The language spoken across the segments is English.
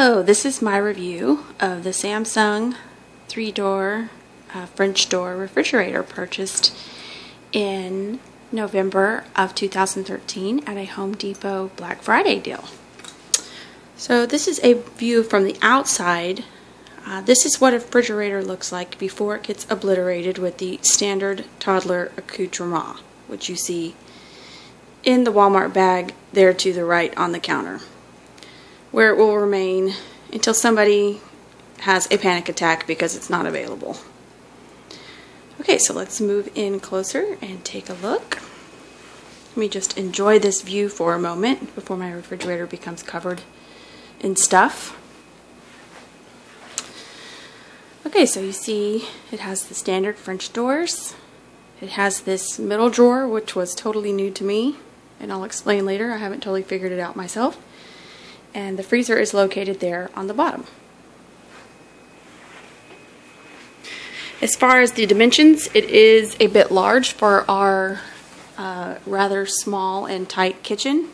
Hello, this is my review of the Samsung 3-door French door refrigerator purchased in November of 2013 at a Home Depot Black Friday deal. So this is a view from the outside. This is what a refrigerator looks like before it gets obliterated with the standard toddler accoutrement, which you see in the Walmart bag there to the right on the counter, where it will remain until somebody has a panic attack because it's not available. Okay, so let's move in closer and take a look. Let me just enjoy this view for a moment before my refrigerator becomes covered in stuff. Okay, so you see it has the standard French doors. It has this middle drawer, which was totally new to me, and I'll explain later. I haven't totally figured it out myself. And the freezer is located there on the bottom. As far as the dimensions, it is a bit large for our rather small and tight kitchen,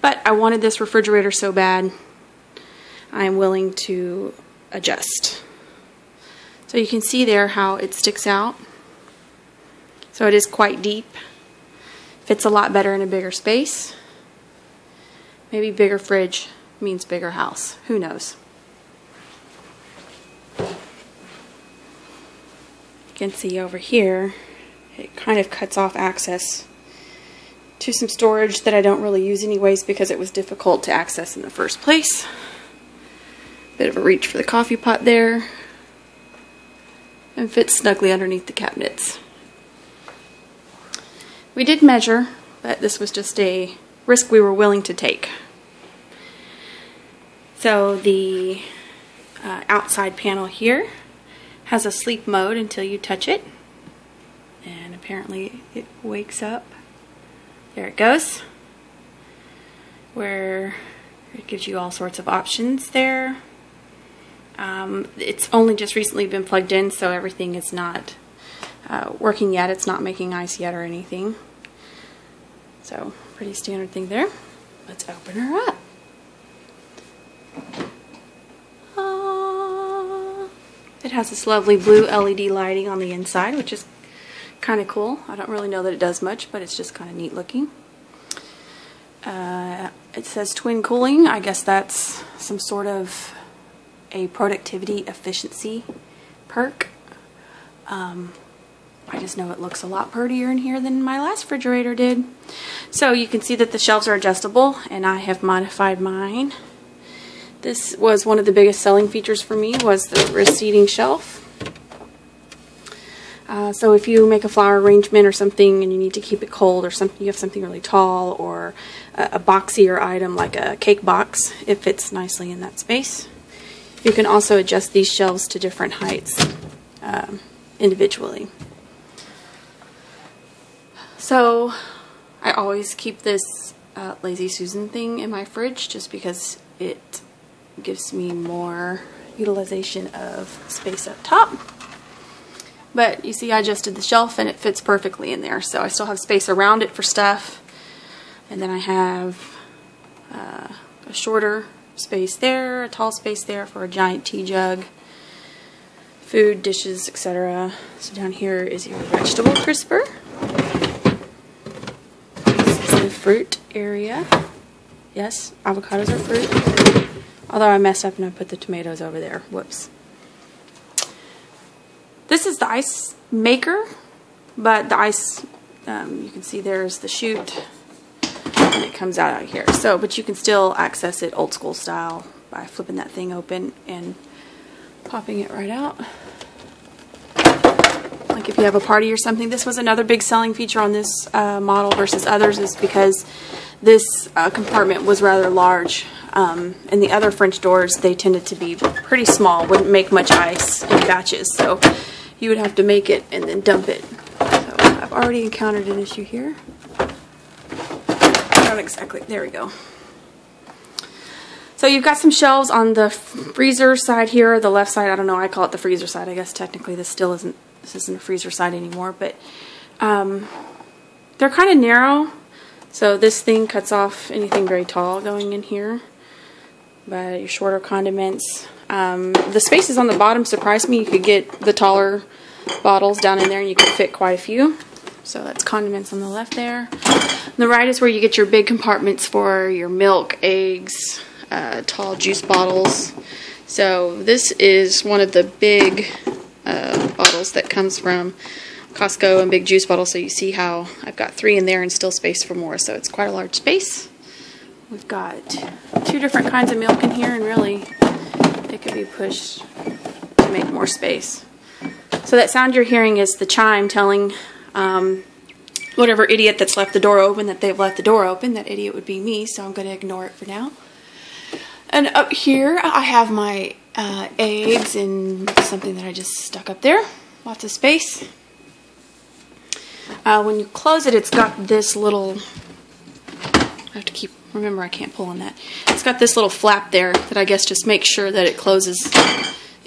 but I wanted this refrigerator so bad I'm willing to adjust. So you can see there how it sticks out. So it is quite deep. Fits a lot better in a bigger space. Maybe bigger fridge means bigger house. Who knows? You can see over here, it kind of cuts off access to some storage that I don't really use anyways because it was difficult to access in the first place. Bit of a reach for the coffee pot there. And fits snugly underneath the cabinets. We did measure, but this was just a risk we were willing to take. So the outside panel here has a sleep mode until you touch it, and apparently it wakes up. There it goes, where it gives you all sorts of options there. It's only just recently been plugged in, so everything is not working yet. It's not making ice yet or anything. So pretty standard thing there. Let's open her up. It has this lovely blue LED lighting on the inside, which is kind of cool. I don't really know that it does much, but it's just kind of neat looking. It says twin cooling. I guess that's some sort of a productivity efficiency perk. I just know it looks a lot prettier in here than my last refrigerator did. So you can see that the shelves are adjustable, and I have modified mine. This was one of the biggest selling features for me, was the receding shelf. So if you make a flower arrangement or something and you need to keep it cold, or something, you have something really tall, or a boxier item like a cake box, it fits nicely in that space. You can also adjust these shelves to different heights individually. So I always keep this Lazy Susan thing in my fridge just because it gives me more utilization of space up top. But you see I adjusted the shelf and it fits perfectly in there, so I still have space around it for stuff, and then I have a shorter space there, a tall space there for a giant tea jug, food, dishes, etc. So down here is your vegetable crisper. This is the fruit area. Yes, avocados are fruit. Although I messed up and I put the tomatoes over there. Whoops. This is the ice maker, but the ice, you can see there's the chute, and it comes out here. So, but you can still access it old school style by flipping that thing open and popping it right out. Like if you have a party or something. This was another big selling feature on this model versus others, is because this compartment was rather large. And the other French doors, they tended to be pretty small, wouldn't make much ice in batches, so you would have to make it and then dump it. So I've already encountered an issue here. Not exactly, there we go. So you've got some shelves on the freezer side here, the left side. I don't know, I call it the freezer side. I guess technically this isn't a freezer side anymore, but they're kind of narrow, so this thing cuts off anything very tall going in here. but your shorter condiments. The spaces on the bottom surprised me. You could get the taller bottles down in there and you could fit quite a few. So that's condiments on the left there. On the right is where you get your big compartments for your milk, eggs, tall juice bottles. So this is one of the big bottles that comes from Costco, and big juice bottles. So you see how I've got 3 in there and still space for more. So it's quite a large space. We've got 2 different kinds of milk in here, and really it could be pushed to make more space. So that sound you're hearing is the chime telling whatever idiot that's left the door open that they've left the door open. That idiot would be me, so I'm going to ignore it for now. And up here I have my eggs and something that I just stuck up there. Lots of space. When you close it, it's got this little, I have to remember I can't pull on that. It's got this little flap there that I guess just makes sure that it closes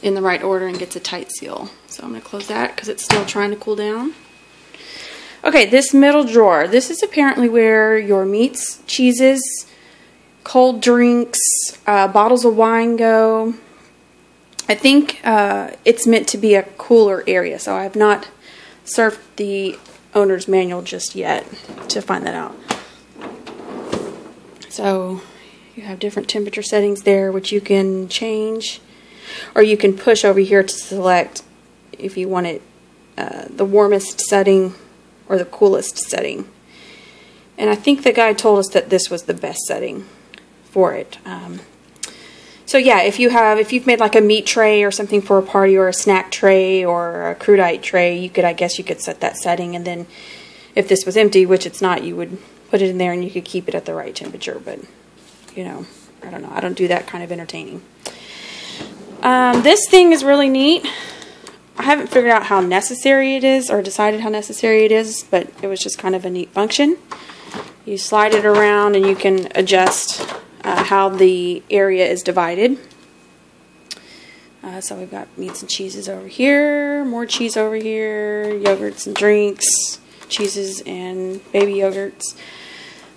in the right order and gets a tight seal. So I'm going to close that because it's still trying to cool down. Okay, this middle drawer. This is apparently where your meats, cheeses, cold drinks, bottles of wine go. I think it's meant to be a cooler area, so I have not surfed the owner's manual just yet to find that out. So you have different temperature settings there, which you can change, or you can push over here to select if you want it the warmest setting or the coolest setting. And I think the guy told us that this was the best setting for it. So yeah, if you've made like a meat tray or something for a party, or a snack tray or a crudite tray, I guess you could set that setting, and then if this was empty, which it's not, you would put it in there and you could keep it at the right temperature. But you know, I don't know. I don't do that kind of entertaining. This thing is really neat. I haven't figured out how necessary it is or decided how necessary it is, but it was just kind of a neat function. You slide it around and you can adjust how the area is divided. So we've got meats and cheeses over here, more cheese over here, yogurts and drinks, cheeses and baby yogurts.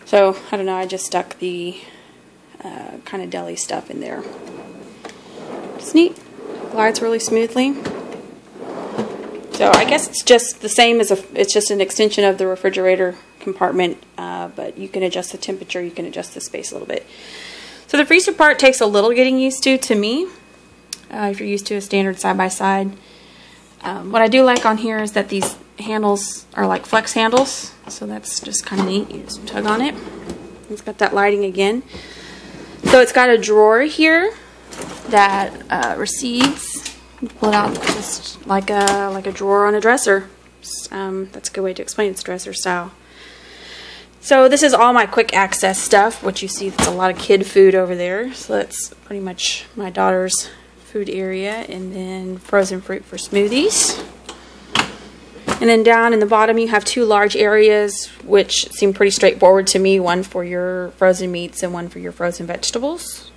So I don't know, I just stuck the kind of deli stuff in there. It's neat. Glides really smoothly. So I guess it's just the same as it's just an extension of the refrigerator compartment, but you can adjust the temperature, you can adjust the space a little bit. So the freezer part takes a little getting used to me, if you're used to a standard side-by-side. What I do like on here is that these handles are like flex handles, so that's just kind of neat. You just tug on it. It's got that lighting again. So it's got a drawer here that recedes. You pull it out just like a drawer on a dresser. That's a good way to explain it. It's dresser style. So this is all my quick access stuff, which you see there's a lot of kid food over there. So that's pretty much my daughter's food area, and then frozen fruit for smoothies. And then down in the bottom you have 2 large areas, which seem pretty straightforward to me. One for your frozen meats and one for your frozen vegetables.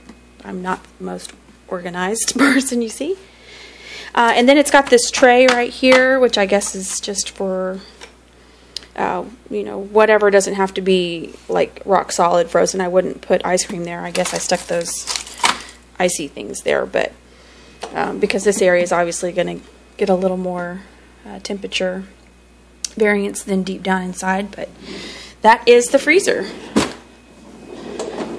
I'm not the most organized person, you see. And then it's got this tray right here, which I guess is just for you know, whatever. Doesn't have to be like rock solid frozen. I wouldn't put ice cream there. I guess I stuck those icy things there, but because this area is obviously going to get a little more temperature variance than deep down inside. But that is the freezer.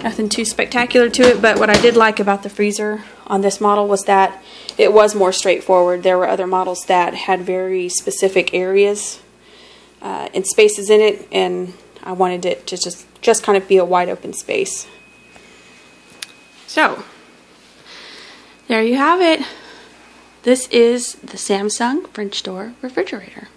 Nothing too spectacular to it, but what I did like about the freezer on this model was that it was more straightforward. There were other models that had very specific areas and spaces in it, and I wanted it to just kind of be a wide open space. So there you have it. This is the Samsung French door refrigerator.